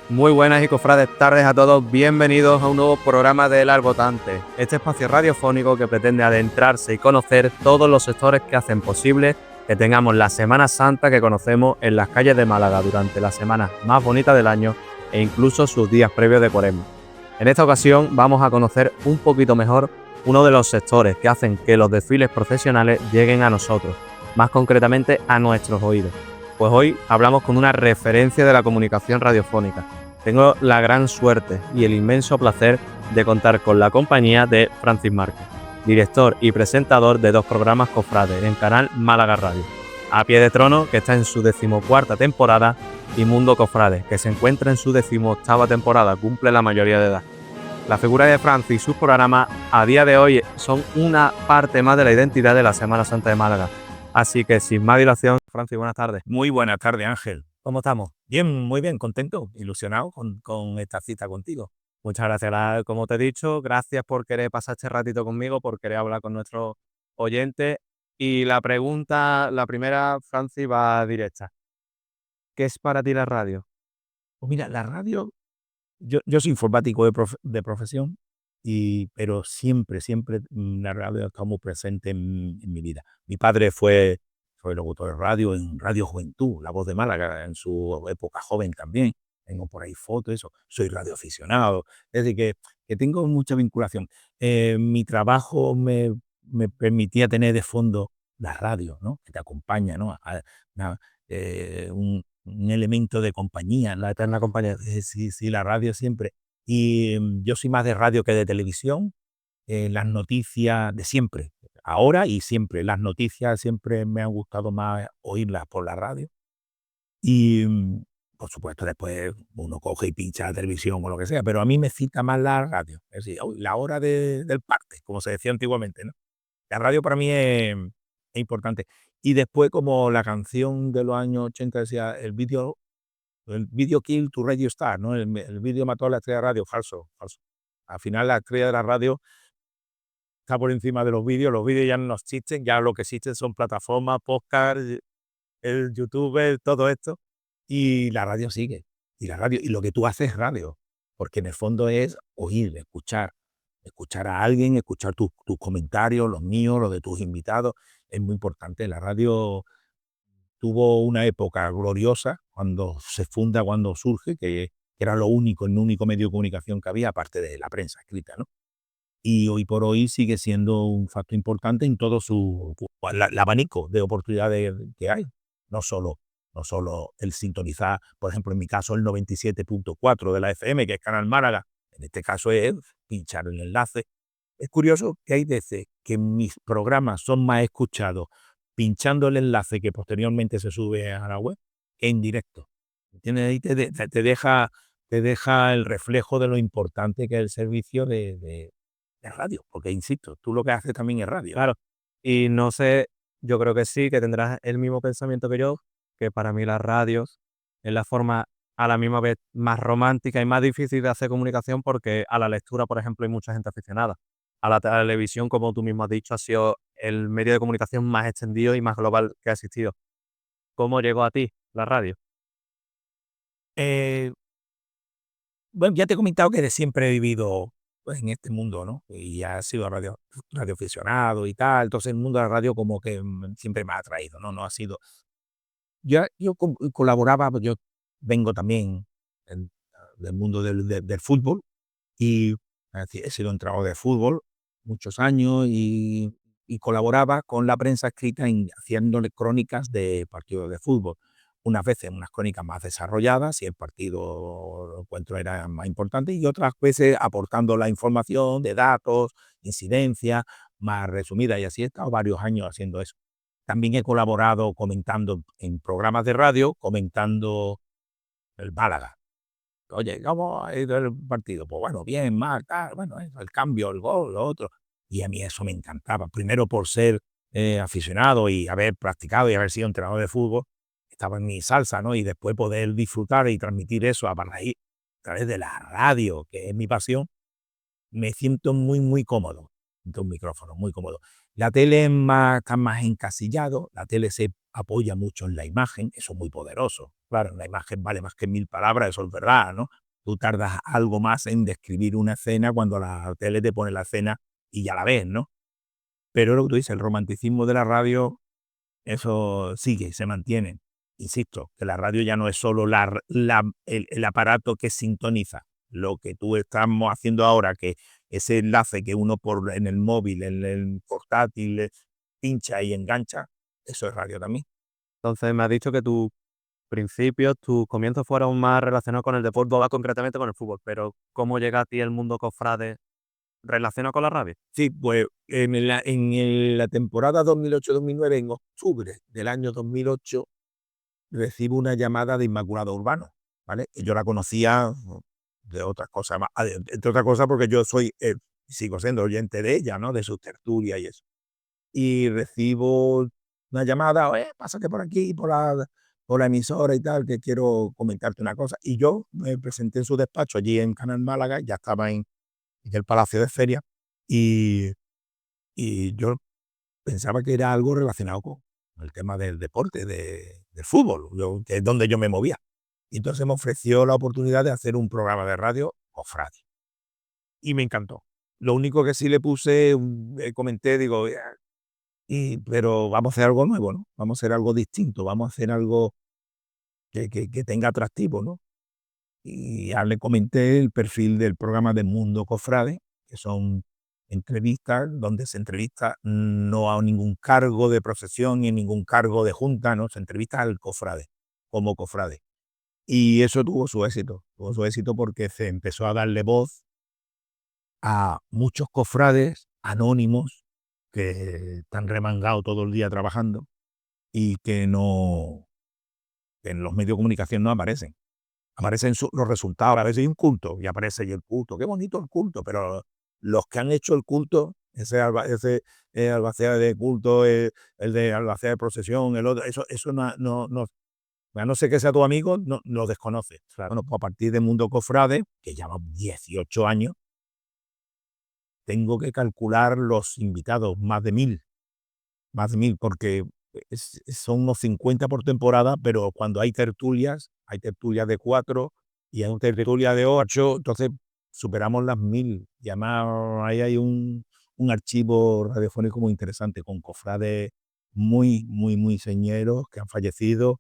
Muy buenas y cofrades tardes a todos, bienvenidos a un nuevo programa de El Arbotante, este espacio radiofónico que pretende adentrarse y conocer todos los sectores que hacen posible que tengamos la Semana Santa que conocemos en las calles de Málaga durante la semana más bonita del año e incluso sus días previos de Cuaresma. En esta ocasión vamos a conocer un poquito mejor uno de los sectores que hacen que los desfiles procesionales lleguen a nosotros, más concretamente a nuestros oídos. Pues hoy hablamos con una referencia de la comunicación radiofónica. Tengo la gran suerte y el inmenso placer de contar con la compañía de Francis Márquez, director y presentador de 2 programas cofrades en Canal Málaga Radio. A Pie de Trono, que está en su 14ª temporada, y Mundo Cofrades, que se encuentra en su 18ª temporada, cumple la mayoría de edad. La figura de Francis y sus programas a día de hoy son una parte más de la identidad de la Semana Santa de Málaga. Así que sin más dilación, Francis, buenas tardes. Muy buenas tardes, Ángel. ¿Cómo estamos? Bien, muy bien, contento, ilusionado con esta cita contigo. Muchas gracias. Como te he dicho, gracias por querer pasar este ratito conmigo, por querer hablar con nuestros oyentes. Y la primera, Francis, va directa. ¿Qué es para ti la radio? Pues mira, la radio, yo soy informático de profesión, pero siempre la radio ha estado muy presente en mi vida. Mi padre fue locutor de radio en Radio Juventud, La Voz de Málaga, en su época joven también. Tengo por ahí fotos, eso. Soy radioaficionado. Es decir, que tengo mucha vinculación. Mi trabajo me permitía tener de fondo la radio, ¿no? Que te acompaña, ¿no? Na- un elemento de compañía. La eterna compañía. Sí, la radio siempre. Y yo soy más de radio que de televisión. Las noticias de siempre, ahora y siempre. Las noticias siempre me han gustado más oírlas por la radio. Y, por supuesto, después uno coge y pincha la televisión o lo que sea, pero a mí me cita más la radio. Es decir, la hora del parte, como se decía antiguamente, ¿no? La radio para mí es importante. Y después, como la canción de los años 80 decía, el video kill to radio star, ¿no? El vídeo mató a la estrella de radio, falso, falso. Al final la estrella de la radio está por encima de los vídeos ya no existen, ya lo que existen son plataformas, podcast, el YouTube, todo esto, y la radio sigue. Y lo que tú haces es radio, porque en el fondo es oír, escuchar a alguien, escuchar tus comentarios, los míos, los de tus invitados, es muy importante. La radio tuvo una época gloriosa cuando se funda, cuando surge, que era el único medio de comunicación que había, aparte de la prensa escrita, ¿no? Y hoy por hoy sigue siendo un factor importante en todo el abanico de oportunidades que hay. No solo, no solo el sintonizar, por ejemplo, en mi caso, el 97.4 de la FM, que es Canal Málaga. En este caso es pinchar el enlace. Es curioso que hay veces que mis programas son más escuchados pinchando el enlace que posteriormente se sube a la web en directo. ¿Entiendes? Ahí te deja el reflejo de lo importante que es el servicio de radio, porque insisto, tú lo que haces también es radio. Claro. Y no sé, yo creo que sí, que tendrás el mismo pensamiento que yo, que para mí las radios es la forma a la misma vez más romántica y más difícil de hacer comunicación porque a la lectura, por ejemplo, hay mucha gente aficionada. A la televisión, como tú mismo has dicho, ha sido el medio de comunicación más extendido y más global que ha existido. ¿Cómo llegó a ti la radio? Eh, bueno, ya te he comentado que de siempre he vivido, pues, en este mundo, ¿no? Y ya he sido radioaficionado y tal, entonces el mundo de la radio como que siempre me ha atraído, ¿no? No ha sido. Yo colaboraba, pues, yo vengo también del mundo del fútbol y he sido entrenador de fútbol muchos años y colaboraba con la prensa escrita haciéndole crónicas de partidos de fútbol. Unas veces unas crónicas más desarrolladas, si el partido lo encuentro era más importante, y otras veces aportando la información de datos, incidencias, más resumida, y así he estado varios años haciendo eso. También he colaborado comentando en programas de radio, comentando el Málaga. Oye, ¿cómo ha ido el partido? Pues bueno, bien, mal, tal, bueno, eso, el cambio, el gol, lo otro. Y a mí eso me encantaba. Primero por ser aficionado y haber practicado y haber sido entrenador de fútbol, estaba en mi salsa, ¿no? Y después poder disfrutar y transmitir eso a través de la radio, que es mi pasión, me siento muy cómodo. Siento un micrófono, muy cómodo. La tele está más encasillado, la tele se apoya mucho en la imagen, eso es muy poderoso. Claro, la imagen vale más que 1000 palabras, eso es verdad, ¿no? Tú tardas algo más en describir una escena cuando la tele te pone la escena y ya la ves, ¿no? Pero lo que tú dices, el romanticismo de la radio, eso sigue, se mantiene. Insisto, que la radio ya no es solo el aparato que sintoniza. Lo que tú estamos haciendo ahora, que ese enlace que uno en el móvil, en el portátil, pincha y engancha, eso es radio también. Entonces me has dicho que tus principios, tus comienzos fueron más relacionados con el deporte, más concretamente con el fútbol, pero ¿cómo llega a ti el mundo cofrade relacionado con la radio? Sí, pues la temporada 2008-2009, en octubre del año 2008, recibo una llamada de Inmaculada Urbano, ¿vale? Y yo la conocía de otras cosas más, entre otras cosas porque yo soy, sigo siendo oyente de ella, ¿no? De sus tertulias y eso. Y recibo una llamada, oye, pásate por aquí, por la emisora y tal, que quiero comentarte una cosa. Y yo me presenté en su despacho allí en Canal Málaga, ya estaba en el Palacio de Feria, y, y yo pensaba que era algo relacionado con el tema del deporte, del fútbol, que es donde yo me movía. Y entonces me ofreció la oportunidad de hacer un programa de radio cofrade. Y me encantó. Lo único que sí le puse, comenté, digo, pero vamos a hacer algo nuevo, ¿no? Vamos a hacer algo distinto, vamos a hacer algo que tenga atractivo, ¿no? Y ya le comenté el perfil del programa de Mundo Cofrade, que son entrevistas donde se entrevista no a ningún cargo de procesión ni ningún cargo de junta, ¿no? Se entrevista al cofrade, como cofrade. Y eso tuvo su éxito porque se empezó a darle voz a muchos cofrades anónimos que están remangados todo el día trabajando y que en los medios de comunicación no aparecen. Aparecen los resultados, a veces hay un culto y aparece ahí el culto. Qué bonito el culto, pero los que han hecho el culto, ese albacea de culto, el de albacea de procesión, el otro, eso a no ser que sea tu amigo, no lo desconoce. Claro. Bueno, pues a partir de Mundo Cofrade, que lleva 18 años, tengo que calcular los invitados, más de 1000, porque son unos 50 por temporada, pero cuando hay tertulias de 4 y hay una tertulia de 8, entonces superamos las 1000. Y además ahí hay un archivo radiofónico muy interesante, con cofrades muy, muy, muy señeros que han fallecido,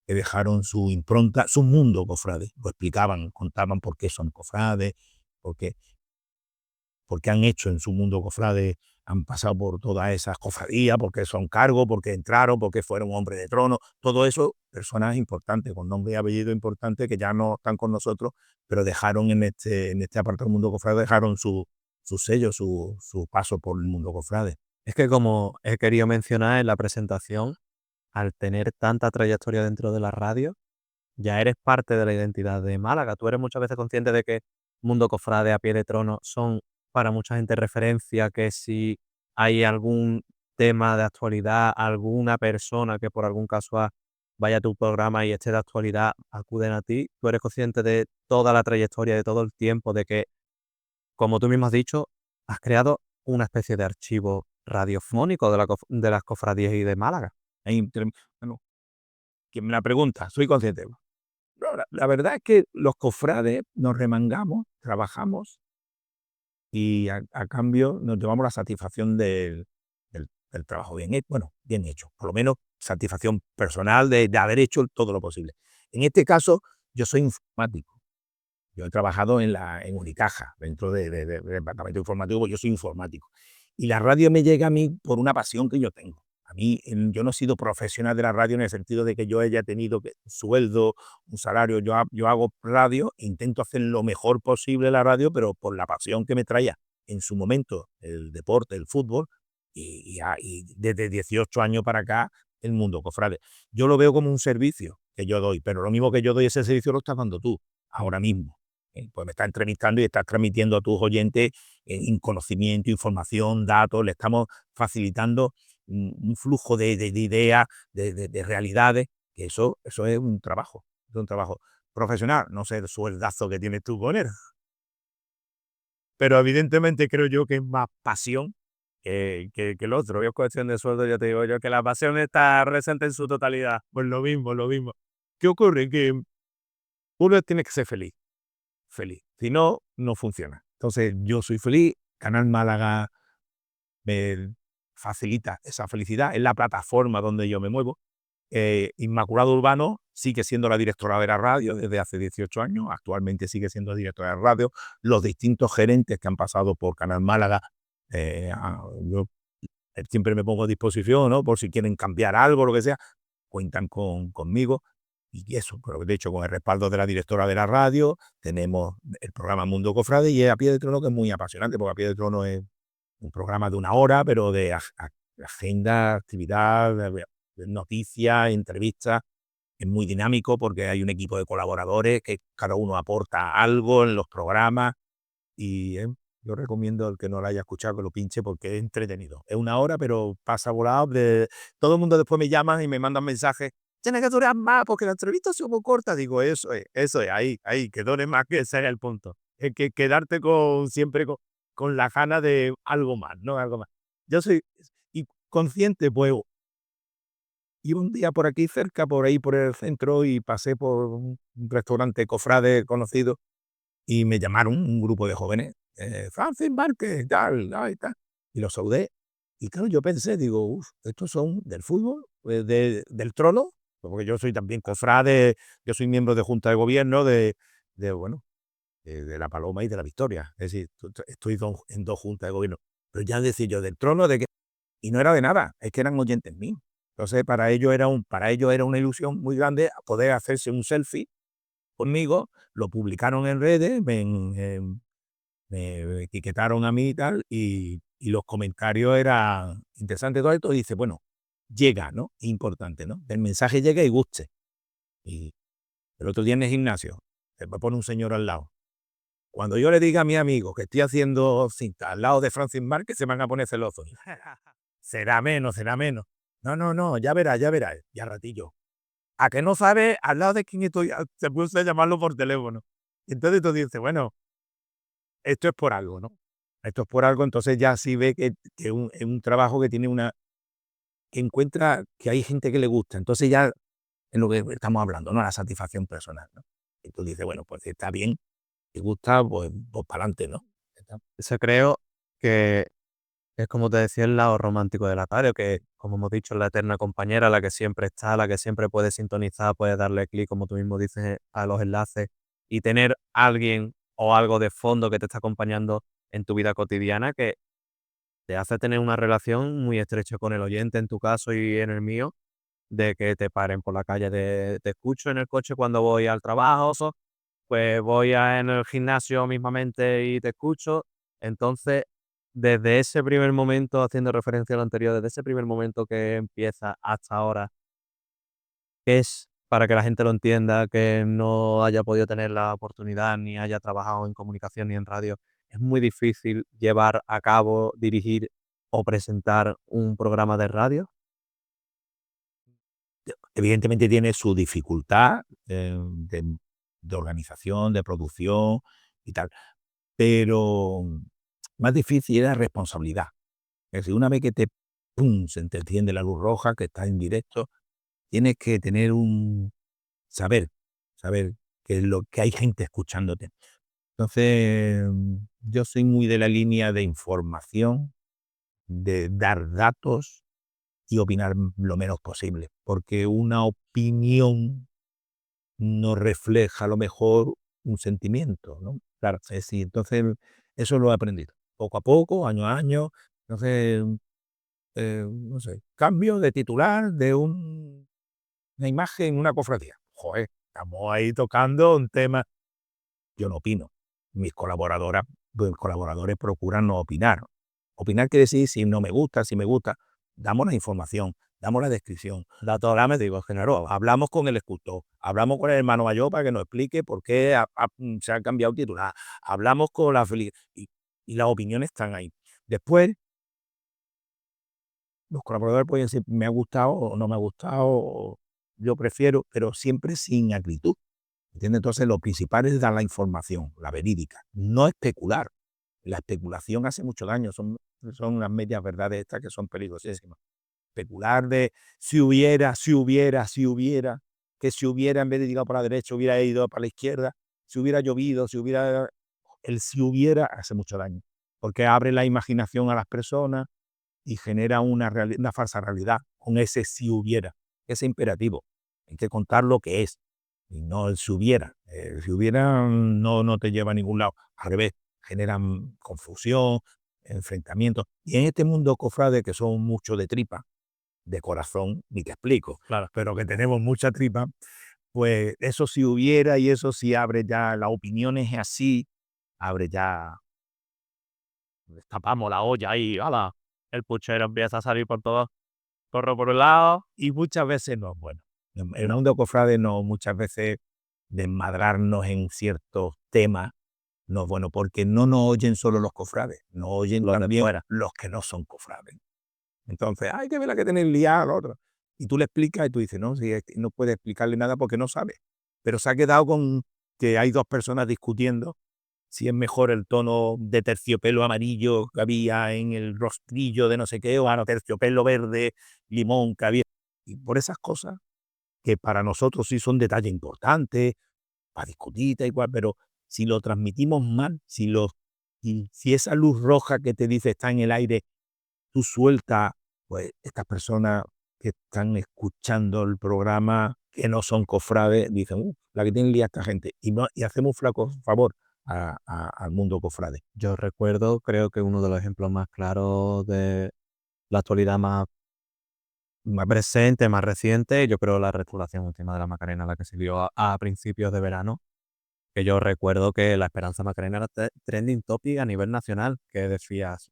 que dejaron su impronta, su mundo cofrade. Lo explicaban, contaban por qué son cofrades, por qué porque han hecho en su mundo cofrade, han pasado por todas esas cofradías, porque son cargos, porque entraron, porque fueron hombres de trono, todo eso, personas importantes, con nombre y apellido importantes, que ya no están con nosotros, pero dejaron en este apartado del mundo cofrade, dejaron su sello, su paso por el mundo cofrade. Es que como he querido mencionar en la presentación, al tener tanta trayectoria dentro de la radio, ya eres parte de la identidad de Málaga. Tú eres muchas veces consciente de que Mundo Cofrade, A Pie de Trono son para mucha gente referencia, que si hay algún tema de actualidad, alguna persona que por algún casual vaya a tu programa y esté de actualidad, acuden a ti. Tú eres consciente de toda la trayectoria, de todo el tiempo, de que, como tú mismo has dicho, has creado una especie de archivo radiofónico de de las cofradías y de Málaga. Ahí, bueno, quien me la pregunta, soy consciente. No, la verdad es que los cofrades nos remangamos, trabajamos y a cambio nos llevamos la satisfacción del trabajo bien hecho, bueno, bien hecho, por lo menos satisfacción personal de haber hecho todo lo posible. En este caso, yo soy informático. Yo he trabajado en Unicaja, dentro del departamento informativo, pues yo soy informático. Y la radio me llega a mí por una pasión que yo tengo. A mí, yo no he sido profesional de la radio en el sentido de que yo haya tenido un sueldo, un salario. Yo hago radio, intento hacer lo mejor posible la radio, pero por la pasión que me traía en su momento el deporte, el fútbol, y desde 18 años para acá, el mundo cofrade. Yo lo veo como un servicio que yo doy, pero lo mismo que yo doy ese servicio lo estás dando tú, ahora mismo. Pues me está entrevistando y estás transmitiendo a tus oyentes conocimiento, información, datos, le estamos facilitando un flujo de ideas, de realidades, que eso es un trabajo profesional, no sé el sueldazo que tienes tú con él, pero evidentemente creo yo que es más pasión que el otro. Es cuestión de sueldo, ya te digo yo, que la pasión está presente en su totalidad. Pues lo mismo, lo mismo. ¿qué ocurre? Que uno tiene que ser feliz, feliz. Si no, no funciona. Entonces, yo soy feliz, Canal Málaga me facilita esa felicidad, es la plataforma donde yo me muevo. Inmaculado Urbano sigue siendo la directora de la radio desde hace 18 años, actualmente sigue siendo directora de radio. Los distintos gerentes que han pasado por Canal Málaga, yo siempre me pongo a disposición, ¿no? Por si quieren cambiar algo, lo que sea, cuentan conmigo. Y eso, pero de hecho, con el respaldo de la directora de la radio, tenemos el programa Mundo Cofrade y A Pie de Trono, que es muy apasionante, porque A Pie de Trono es un programa de 1 hora, pero de agenda, actividad, de noticias, entrevistas. Es muy dinámico porque hay un equipo de colaboradores que cada uno aporta algo en los programas y yo recomiendo al que no lo haya escuchado que lo pinche porque es entretenido. Es 1 hora, pero pasa volado. Todo el mundo después me llama y me mandan mensajes. Tienes que durar más porque la entrevista es muy corta. Digo, eso es, ahí, que dure más, que ese es el punto. Es que quedarte siempre con la gana de algo más, ¿no? Algo más. Yo soy y consciente, pues, iba un día por aquí cerca, por ahí por el centro, y pasé por un restaurante cofrade conocido y me llamaron un grupo de jóvenes, Francis Márquez, tal, y tal, y los saludé. Y claro, yo pensé, digo, estos son del fútbol, del trono, porque yo soy también cofrade, yo soy miembro de Junta de Gobierno bueno, de la Paloma y de la Victoria. Es decir, estoy en 2 juntas de gobierno. Pero ya decía yo, del trono, de que. Y no era de nada, es que eran oyentes míos. Entonces, para ellos era una ilusión muy grande poder hacerse un selfie conmigo. Lo publicaron en redes, me etiquetaron a mí y tal, y los comentarios eran interesantes todo esto. Y dice, bueno, llega, ¿no? Importante, ¿no? El mensaje llega y guste. Y el otro día en el gimnasio, se me pone un señor al lado. Cuando yo le diga a mi amigo que estoy haciendo cinta al lado de Francis Márquez, se van a poner celosos. Será menos, será menos. No, no, no, ya verás, ya verás. Ya ratillo. A que no sabe al lado de quién estoy, se puso a llamarlo por teléfono. Entonces tú dices, bueno, esto es por algo, ¿no? Esto es por algo, entonces ya sí ve que es un trabajo que tiene que encuentra que hay gente que le gusta. Entonces ya es lo que estamos hablando, ¿no? La satisfacción personal, ¿no? Y tú dices, bueno, pues está bien, te gusta, pues para adelante, ¿no? Eso creo que es, como te decía, el lado romántico de la radio, que, como hemos dicho, es la eterna compañera, la que siempre está, la que siempre puede sintonizar, puede darle clic, como tú mismo dices, a los enlaces, y tener alguien o algo de fondo que te está acompañando en tu vida cotidiana, que te hace tener una relación muy estrecha con el oyente, en tu caso y en el mío, de que te paren por la calle, te escucho en el coche cuando voy al trabajo, pues voy en el gimnasio mismamente y te escucho. Entonces, desde ese primer momento, haciendo referencia a lo anterior, desde ese primer momento que empieza hasta ahora, ¿qué es, para que la gente lo entienda, que no haya podido tener la oportunidad, ni haya trabajado en comunicación ni en radio? Es muy difícil llevar a cabo, dirigir o presentar un programa de radio. Evidentemente tiene su dificultad de organización, de producción y tal, pero más difícil es la responsabilidad. Es decir, una vez que pum, se te enciende la luz roja, que estás en directo, tienes que tener saber, saber que hay gente escuchándote. Entonces, yo soy muy de la línea de información, de dar datos y opinar lo menos posible, porque una opinión no refleja a lo mejor un sentimiento, ¿no? Claro, es decir, entonces eso lo he aprendido poco a poco, año a año. Entonces, no sé, cambio de titular de una imagen, una cofradía. Joder, estamos ahí tocando un tema. Yo no opino. Mis colaboradores procuran no opinar. Opinar quiere decir si no me gusta, si me gusta. Damos la información, damos la descripción. Datos me digo, género. Hablamos con el escultor, hablamos con el hermano mayor para que nos explique por qué se ha cambiado el titular. Hablamos con y las opiniones están ahí. Después, los colaboradores pueden decir, me ha gustado o no me ha gustado, o yo prefiero, pero siempre sin acritud. ¿Entiendes? Entonces, lo principal es dar la información, la verídica, no especular. La especulación hace mucho daño, son unas medias verdades estas que son peligrosísimas. Especular de si hubiera, si hubiera, si hubiera. que si hubiera, en vez de ir para la derecha, hubiera ido para la izquierda, si hubiera llovido, si hubiera... El si hubiera hace mucho daño, porque abre la imaginación a las personas y genera una falsa realidad con ese si hubiera, ese imperativo. Hay que contar lo que es, y no el si hubiera. El si hubiera no te lleva a ningún lado. Al revés, generan confusión, enfrentamientos. Y en este mundo, cofrade, que son mucho de tripa, de corazón, ni te explico, Claro. pero que tenemos mucha tripa, pues eso si hubiera y eso sí abre ya las opiniones así, abre ya... Destapamos la olla y ¡hala! El puchero empieza a salir por todo, corro por un lado. Y muchas veces no es bueno. En el mundo cofrade no, muchas veces desmadrarnos en ciertos temas no es bueno, porque no nos oyen solo los cofrades, nos oyen Los de también fuera. los que no son cofrades. Entonces, hay que ver la que tener liada al otro. Y tú le explicas y tú dices, no, si es que no puedes explicarle nada porque no sabe. Pero se ha quedado con que hay dos personas discutiendo si es mejor el tono de terciopelo amarillo que había en el rostrillo de no sé qué, o terciopelo verde, limón que había. Y por esas cosas, que para nosotros sí son detalles importantes, para discutir y cual, pero si lo transmitimos mal, si esa luz roja que te dice está en el aire, tú sueltas, pues estas personas que están escuchando el programa, que no son cofrades, dicen, la que tiene lía esta gente, y hacemos un flaco favor al mundo cofrade. Yo recuerdo, creo que uno de los ejemplos más claros de la actualidad más presente, más reciente, yo creo la restauración última de la Macarena, la que se dio a principios de verano, que yo recuerdo que la Esperanza Macarena era trending topic a nivel nacional, que decías,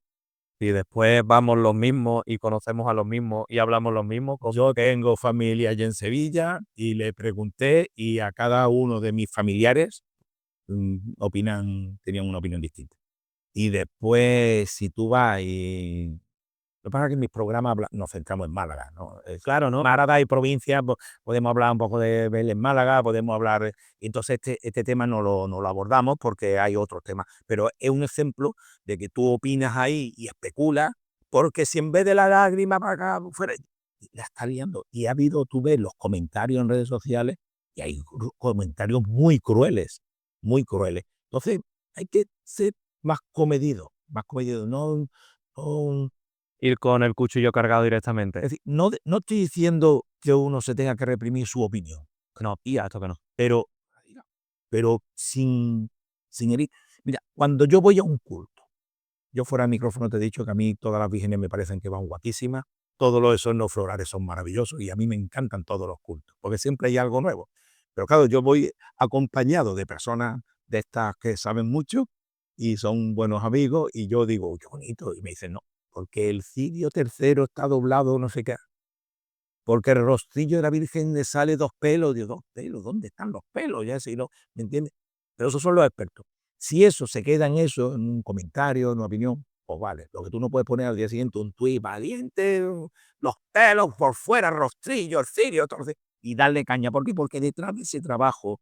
si después vamos los mismos y conocemos a los mismos y hablamos los mismos, Yo tengo familia allá en Sevilla y le pregunté y a cada uno de mis familiares tenían una opinión distinta. Y después, si tú vas y... Lo que pasa es que en mis programas nos centramos en Málaga, ¿no? claro, ¿no? Málaga y provincia, podemos hablar un poco de Vélez Málaga, podemos hablar... Entonces este tema no lo abordamos porque hay otros temas, pero es un ejemplo de que tú opinas ahí y especulas, porque si en vez de la lágrima para acá, fuera, la está liando. Y ha habido, tú ves los comentarios en redes sociales, y hay comentarios muy crueles, muy crueles. Entonces hay que ser más comedido, no. Ir con el cuchillo cargado Es directamente. decir, no estoy diciendo que uno se tenga que reprimir su opinión, No, tía, esto que no. pero, pero sin herir. Mira, cuando yo voy a un culto, yo fuera del micrófono te he dicho que a mí todas las vírgenes me parecen que van guapísimas, todos los esornos florales son maravillosos y a mí me encantan todos los cultos, porque siempre hay algo nuevo. Pero claro, yo voy acompañado de personas de estas que saben mucho y son buenos amigos y yo digo, qué bonito, y me dicen, no, porque el cirio tercero está doblado, no sé qué, porque el rostrillo de la Virgen le sale dos pelos. Digo, dos pelos, ¿dónde están los pelos? Ya si no, ¿me entiendes? Pero esos son los expertos. Si eso se queda en eso, en un comentario, en una opinión, pues vale. Lo que tú no puedes poner al día siguiente un tuit valiente, los pelos por fuera, rostrillo, el cirio, entonces, y darle caña. ¿Por qué? Porque detrás de ese trabajo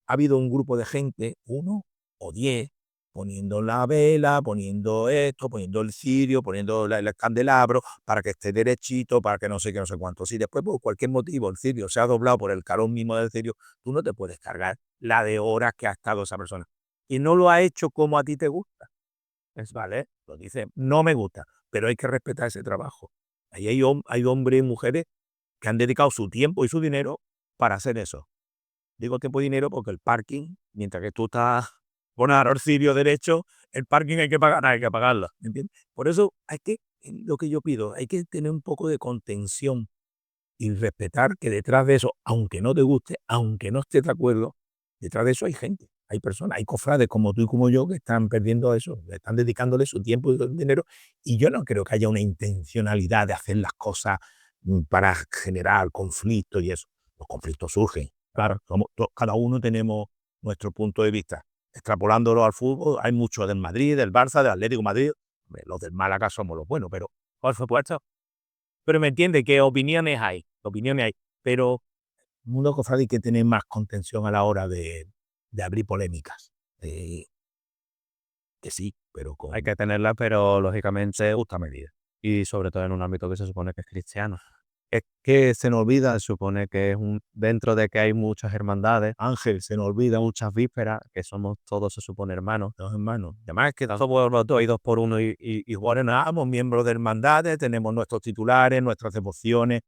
ha habido un grupo de gente, 1 o 10, poniendo la vela, poniendo esto, poniendo el cirio, poniendo el candelabro, para que esté derechito, para que no sé qué, no sé cuánto. Si después por cualquier motivo el cirio se ha doblado por el calor mismo del cirio, tú no te puedes cargar la de horas que ha estado esa persona. Y no lo ha hecho como a ti te gusta. Es vale, lo dice, no me gusta, pero hay que respetar ese trabajo. Ahí hay hombres y mujeres que han dedicado su tiempo y su dinero para hacer eso. Digo tiempo y dinero porque el parking, mientras que tú estás con el cirio derecho, el parking hay que pagarlo, ¿me entiendes? Por eso lo que yo pido, hay que tener un poco de contención y respetar que detrás de eso, aunque no te guste, aunque no estés de acuerdo, detrás de eso hay gente, hay personas, hay cofrades como tú y como yo que están perdiendo eso, están dedicándole su tiempo y su dinero, y yo no creo que haya una intencionalidad de hacer las cosas para generar conflictos y eso. Los conflictos surgen. Claro, cada uno tenemos nuestro punto de vista. Extrapolándolo al fútbol, hay muchos del Madrid, del Barça, del Atlético de Madrid. Los del Málaga somos los buenos, pero Por supuesto. Pero me entiende que opiniones hay, pero el mundo cofrade hay que tener más contención a la hora de abrir polémicas. Que sí, pero con hay que tenerla, pero lógicamente, justa medida. y sobre todo en un ámbito que se supone que es cristiano. Es que se nos olvida, supone que es dentro de que hay muchas hermandades, Ángel, se nos olvida, muchas vísperas, que somos todos, se supone, hermanos. los hermanos. Además es que somos los dos, y dos por uno y somos miembros de hermandades, tenemos nuestros titulares, nuestras devociones,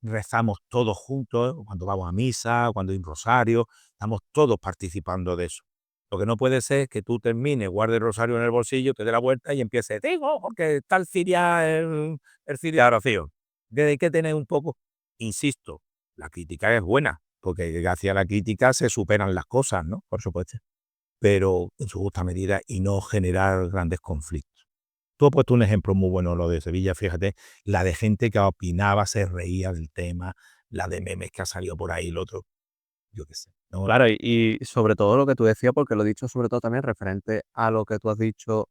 rezamos todos juntos, cuando vamos a misa, cuando hay un rosario, estamos todos participando de eso. Lo que no puede ser es que tú termines, guardes el rosario en el bolsillo, te dé la vuelta y empieces, digo, porque está el ciria oración. Hay que tener un poco, insisto, la crítica es buena, porque gracias a la crítica se superan las cosas, ¿no? Por supuesto. Pero en su justa medida y no generar grandes conflictos. Tú has puesto un ejemplo muy bueno, lo de Sevilla, fíjate, la de gente que opinaba, se reía del tema, la de memes que ha salido por ahí, el otro, yo qué sé. ¿No? Claro, y sobre todo lo que tú decías, porque lo he dicho sobre todo también referente a lo que tú has dicho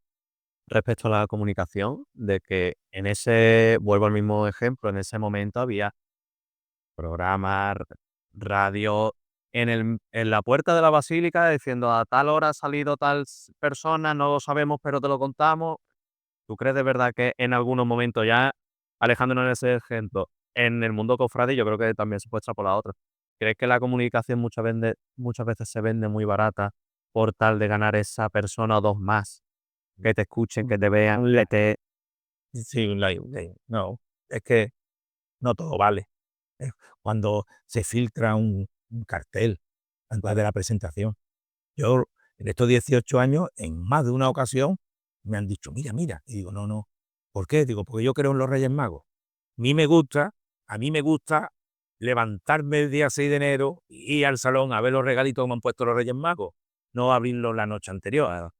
respecto a la comunicación, de que en ese, vuelvo al mismo ejemplo, en ese momento había programas, radio, en la puerta de la basílica diciendo a tal hora ha salido tal persona, no lo sabemos, pero te lo contamos. ¿Tú crees de verdad que en algunos momentos ya, alejándonos de ese ejemplo, en el mundo cofrade, yo creo que también se puede extrapolar a otros? ¿Crees que la comunicación muchas veces se vende muy barata por tal de ganar esa persona o dos más? Que te escuchen, que te vean, que te... Sí, no, es que no todo vale. Cuando se filtra un cartel antes de la presentación. Yo, en estos 18 años, en más de una ocasión, me han dicho, mira, mira. Y digo, no, no. ¿Por qué? Digo, porque yo creo en los Reyes Magos. A mí me gusta, a mí me gusta levantarme el día 6 de enero y ir al salón a ver los regalitos que me han puesto los Reyes Magos, no abrirlos la noche anterior.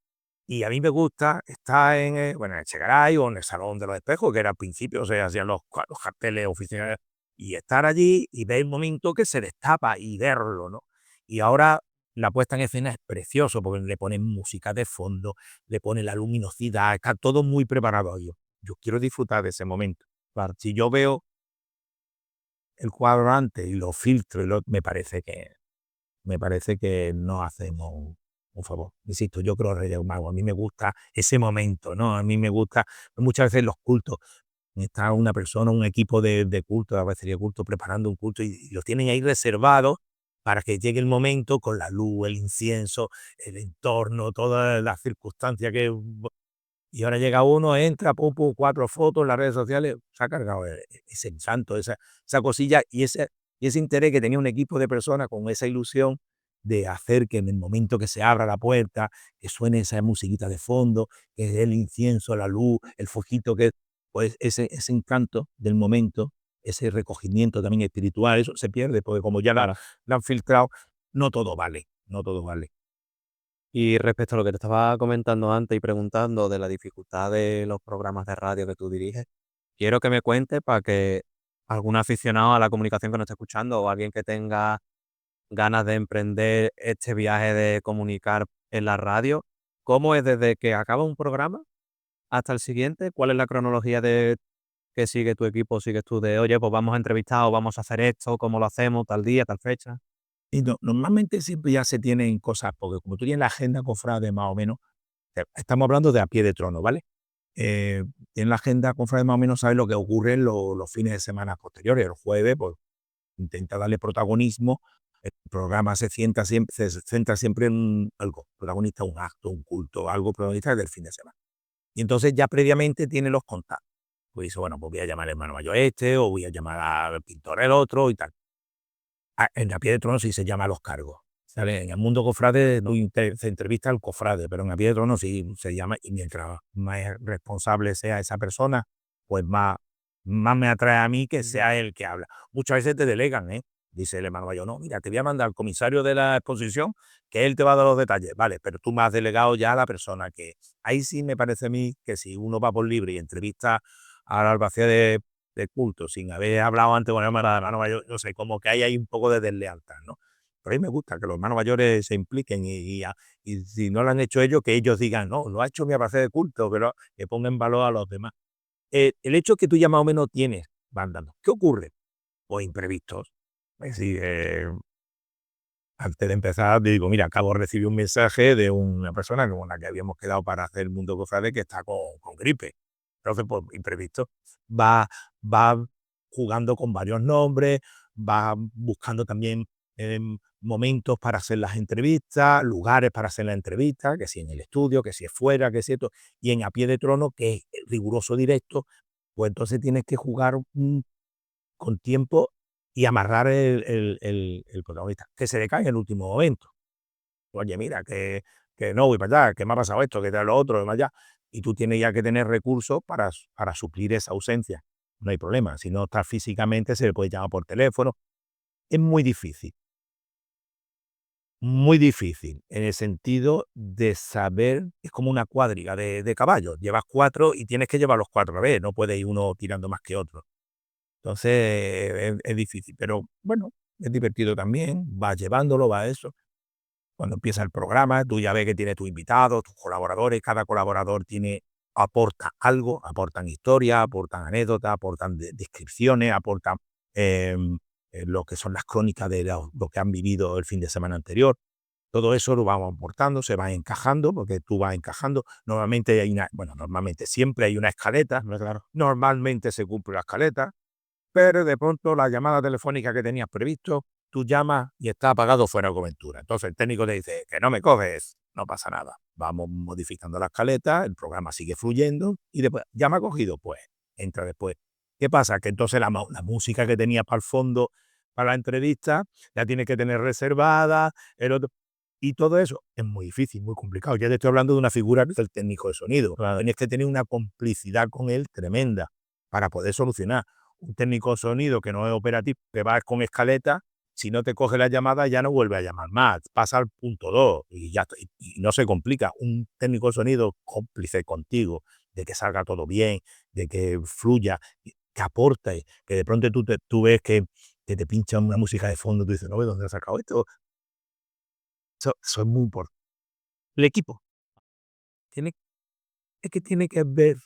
Y a mí me gusta estar en el Chegaray o en el Salón de los Espejos, que era al principio, se hacían los carteles oficiales, y estar allí y ver el momento que se destapa y verlo, ¿no? Y ahora la puesta en escena es precioso, porque le ponen música de fondo, le ponen la luminosidad, está todo muy preparado. Yo quiero disfrutar de ese momento. Claro, si yo veo el cuadro antes y lo filtro, me parece que no hacemos un favor. Insisto, yo creo en Reyes Magos, a mí me gusta ese momento, ¿no? A mí me gusta muchas veces los cultos. Está una persona, un equipo de culto, de la culto, preparando un culto y los tienen ahí reservados para que llegue el momento con la luz, el incienso, el entorno, todas las circunstancias que... Y ahora llega uno, entra, pum, pum, 4 fotos en las redes sociales, se ha cargado ese encanto, esa cosilla y ese interés que tenía un equipo de personas con esa ilusión de hacer que en el momento que se abra la puerta, que suene esa musiquita de fondo, que es el incienso, la luz, el fojito, que pues ese encanto del momento, ese recogimiento también espiritual, eso se pierde, porque como ya Claro. la han filtrado, no todo vale, no todo vale. Y respecto a lo que te estaba comentando antes y preguntando de la dificultad de los programas de radio que tú diriges, quiero que me cuentes para que algún aficionado a la comunicación que nos esté escuchando o alguien que tenga ganas de emprender este viaje de comunicar en la radio, ¿cómo es desde que acaba un programa hasta el siguiente? ¿Cuál es la cronología de que sigue tu equipo, sigues tú de, oye, pues vamos a entrevistar o vamos a hacer esto, cómo lo hacemos, tal día, tal fecha? Y normalmente siempre ya se tienen cosas, porque como tú tienes la agenda cofrade más o menos, estamos hablando de a pie de trono, ¿vale? Tienes la agenda cofrade más o menos, sabes lo que ocurre en los fines de semana posteriores. El jueves, pues intenta darle protagonismo. El programa se centra siempre en algo, protagonista, un acto, un culto, algo protagonista del fin de semana. Y entonces ya previamente tiene los contactos. Pues dice, bueno, pues voy a llamar al hermano mayor este, o voy a llamar al pintor el otro y tal. En A Pie de Trono sí se llama a los cargos. ¿Sale? En el mundo cofrade no se entrevista al cofrade, pero en A Pie de Trono sí se llama, y mientras más responsable sea esa persona, pues más me atrae a mí que sea él que habla. Muchas veces te delegan, ¿eh? Dice el hermano mayor, no, mira, te voy a mandar al comisario de la exposición, que él te va a dar los detalles. Vale, pero tú me has delegado ya a la persona que... Ahí sí me parece a mí que si uno va por libre y entrevista al albacea de culto sin haber hablado antes con el hermano mayor, no sé, como que hay ahí un poco de deslealtad, ¿no? Pero a mí me gusta que los hermanos mayores se impliquen y si no lo han hecho ellos, que ellos digan, no, lo ha hecho mi albacea de culto, pero que pongan en valor a los demás. El hecho que tú ya más o menos tienes, van dando. ¿Qué ocurre? Pues imprevistos. Es decir, antes de empezar, digo, mira, acabo de recibir un mensaje de una persona con la que habíamos quedado para hacer el mundo cofrade que está con gripe. Entonces, pues, imprevisto. Va, va jugando con varios nombres, vas buscando también momentos para hacer las entrevistas, lugares para hacer la entrevista, que si en el estudio, que si es fuera, que si esto, y en A Pie de Trono, que es riguroso directo, pues entonces tienes que jugar con tiempo y amarrar el protagonista, que se le cae en el último momento. Oye, mira, que no voy para allá, que me ha pasado esto, que tal lo otro, que más allá. Y tú tienes ya que tener recursos para suplir esa ausencia. No hay problema. Si no estás físicamente, se le puede llamar por teléfono. Es muy difícil, en el sentido de saber, es como una cuadriga de caballos. Llevas 4 y tienes que llevar los 4 a la vez, no puede ir uno tirando más que otro. Entonces, es difícil, pero bueno, es divertido también, vas llevándolo, va eso. Cuando empieza el programa, tú ya ves que tiene tus invitados, tus colaboradores, cada colaborador aporta algo, aportan historias, aportan anécdotas, aportan descripciones, aportan lo que son las crónicas de lo que han vivido el fin de semana anterior. Todo eso lo vamos aportando, se va encajando, porque tú vas encajando. Normalmente siempre hay una escaleta, Hombre, claro. normalmente se cumple la escaleta, pero de pronto la llamada telefónica que tenías previsto, tú llamas y está apagado fuera de cobertura. Entonces el técnico te dice que no me coges, no pasa nada. Vamos modificando la escaleta, el programa sigue fluyendo y después, ¿ya me ha cogido? Pues entra después. ¿Qué pasa? Que entonces la música que tenía para el fondo, para la entrevista, la tienes que tener reservada, el otro. Y todo eso es muy difícil, muy complicado. Ya te estoy hablando de una figura del técnico de sonido. Claro. Tienes que tener una complicidad con él tremenda para poder solucionar. Un técnico de sonido que no es operativo, que va con escaleta, si no te coge la llamada ya no vuelve a llamar más, pasa al punto 2 y ya y no se complica. Un técnico de sonido cómplice contigo, de que salga todo bien, de que fluya, que aporte, que de pronto tú ves que te pinchan una música de fondo, tú dices, no, ¿de dónde has sacado esto? Eso es muy importante. El equipo tiene, es que tiene que haber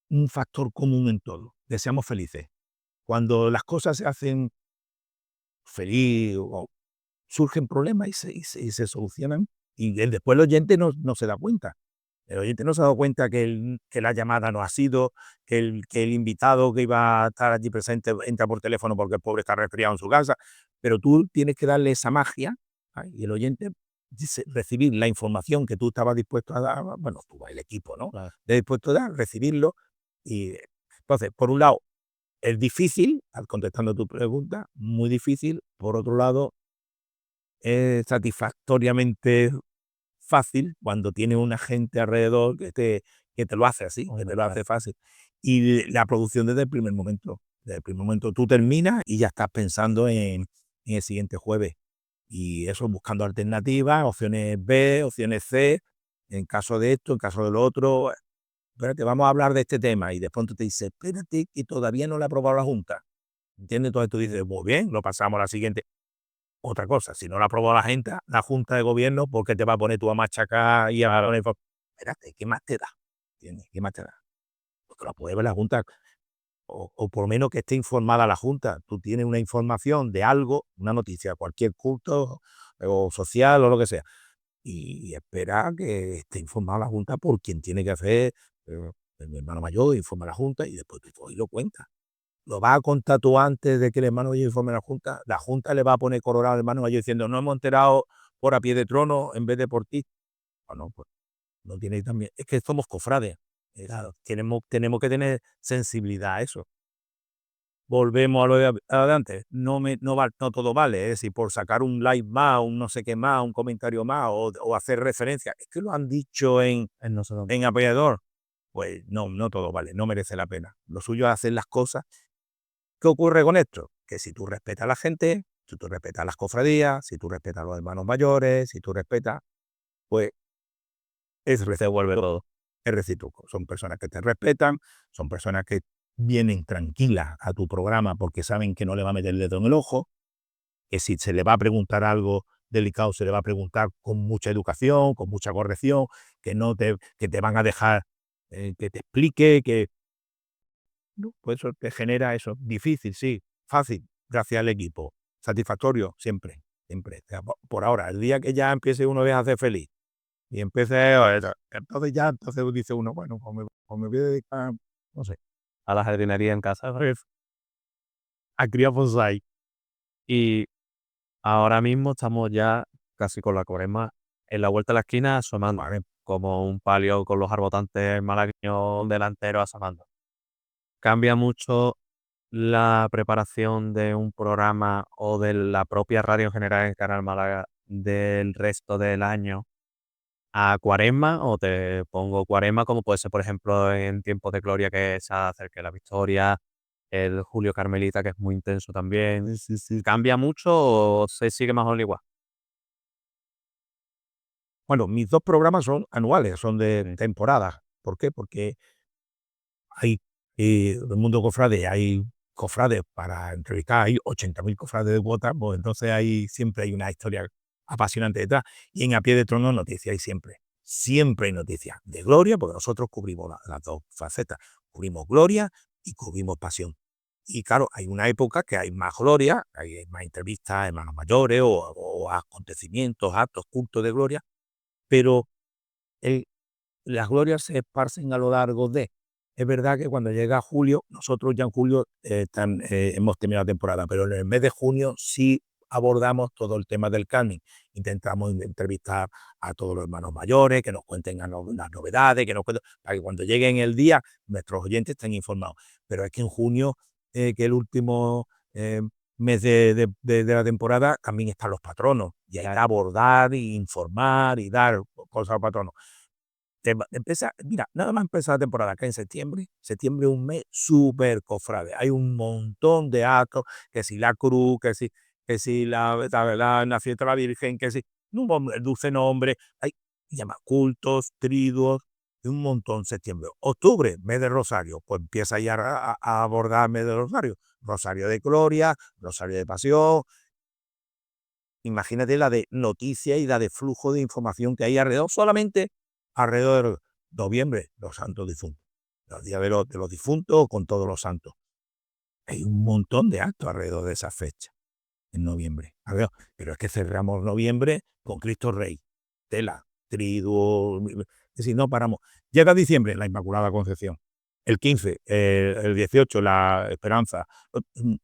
un factor común en todo, que seamos felices. Cuando las cosas se hacen feliz o surgen problemas y se solucionan, y después el oyente no se da cuenta. El oyente no se ha dado cuenta que la llamada no ha sido, que el invitado que iba a estar allí presente entra por teléfono porque el pobre está resfriado en su casa, pero tú tienes que darle esa magia, ¿sabes? Y el oyente recibir la información que tú estabas dispuesto a dar, bueno, tú, el equipo, ¿no? Claro. Dispuesto a dar, recibirlo. Y entonces, por un lado, es difícil, contestando tu pregunta, muy difícil. Por otro lado, es satisfactoriamente fácil cuando tienes una gente alrededor que te lo hace así, que Hombre, te lo claro. hace fácil. Y la producción desde el primer momento. Desde el primer momento tú terminas y ya estás pensando en el siguiente jueves. Y eso buscando alternativas, opciones B, opciones C, en caso de esto, en caso de lo otro. Espérate, vamos a hablar de este tema. Y de pronto te dice, espérate, que todavía no le ha aprobado la Junta. ¿Entiendes? Entonces tú dices, muy bien, lo pasamos a la siguiente. Otra cosa, si no la aprobó la Junta de Gobierno, ¿por qué te va a poner tú a machacar y a poner? Espérate, ¿qué más te da? ¿Entiendes? ¿Qué más te da? Porque lo apruebe la Junta, o por lo menos que esté informada la Junta. Tú tienes una información de algo, una noticia, cualquier culto o social o lo que sea, y espera que esté informada la Junta por quien tiene que hacer, el hermano mayor informa a la Junta y después tú coges y lo cuentas. Lo vas a contar tú antes de que el hermano mayor informe a la Junta le va a poner colorado al hermano mayor diciendo, no hemos enterado por A Pie de Trono en vez de por ti. Bueno, pues no tiene también, es que somos cofrades. Claro. Tenemos que tener sensibilidad a eso. Volvemos a lo de antes. No todo vale. Es decir, por sacar un like más, un no sé qué más, un comentario más o hacer referencia. Es que lo han dicho En nosotros. en apoyador. Pues no todo vale, no merece la pena. Lo suyo es hacer las cosas. ¿Qué ocurre con esto? Que si tú respetas a la gente, si tú respetas las cofradías, si tú respetas a los hermanos mayores, si tú respetas, pues se devuelve todo. Es recíproco. Son personas que te respetan, son personas que vienen tranquilas a tu programa porque saben que no le va a meter el dedo en el ojo, que si se le va a preguntar algo delicado, se le va a preguntar con mucha educación, con mucha corrección, que te van a dejar que te explique, que ¿no? Pues eso te genera eso. Difícil, sí. Fácil, gracias al equipo. Satisfactorio, siempre, siempre. O sea, por ahora, el día que ya empiece uno a ser feliz y empiece, entonces dice uno, bueno, pues me voy a dedicar, no sé. A la jardinería en casa. Pues a criar bonsai. Y ahora mismo estamos ya casi con la cuaresma en la vuelta de la esquina asomando, Vale. como un palio con los arbotantes malagueños delanteros asomando. ¿Cambia mucho la preparación de un programa o de la propia radio en general en Canal Málaga del resto del año a cuaresma? ¿O te pongo cuaresma como puede ser, por ejemplo, en tiempos de gloria que se acerque la victoria, el Julio Carmelita, que es muy intenso también? Sí, sí, sí. ¿Cambia mucho o se sigue más o menos igual? Bueno, mis 2 programas son anuales, son de Sí. temporada. ¿Por qué? Porque hay, el mundo cofrade, hay cofrades para entrevistar, hay 80.000 cofrades de cuota, pues entonces siempre hay una historia apasionante detrás. Y en A Pie de Trono noticias hay siempre. Siempre hay noticias de gloria, porque nosotros cubrimos las 2 facetas. Cubrimos gloria y cubrimos pasión. Y claro, hay una época que hay más gloria, hay más entrevistas, hermanos mayores o acontecimientos, actos, cultos de gloria, pero el las glorias se esparcen a lo largo de. Es verdad que cuando llega julio, nosotros ya en julio hemos terminado la temporada, pero en el mes de junio sí abordamos todo el tema del Carmen. Intentamos entrevistar a todos los hermanos mayores, que nos cuenten las novedades, que nos cuenten, para que cuando lleguen el día, nuestros oyentes estén informados. Pero es que en junio, que el último mes de la temporada, también están los patronos. Y hay que abordar, y informar y dar cosas a los patronos. Mira, nada más empezar la temporada acá en septiembre es un mes súper cofrade. Hay un montón de actos, que si la cruz, que si la fiesta de la Virgen, que si el dulce nombre, hay llama cultos, triduos, y un montón septiembre. Octubre, mes de Rosario, pues empieza ya a abordar el mes de Rosario. Rosario de Gloria, Rosario de Pasión. Imagínate la de noticias y la de flujo de información que hay alrededor, solamente alrededor de noviembre, los santos difuntos. Los días de los difuntos con todos los santos. Hay un montón de actos alrededor de esa fecha, en noviembre. Pero es que cerramos noviembre con Cristo Rey, tela, triduo, es decir, no paramos. Llega diciembre, la Inmaculada Concepción. El 15, el 18, la Esperanza.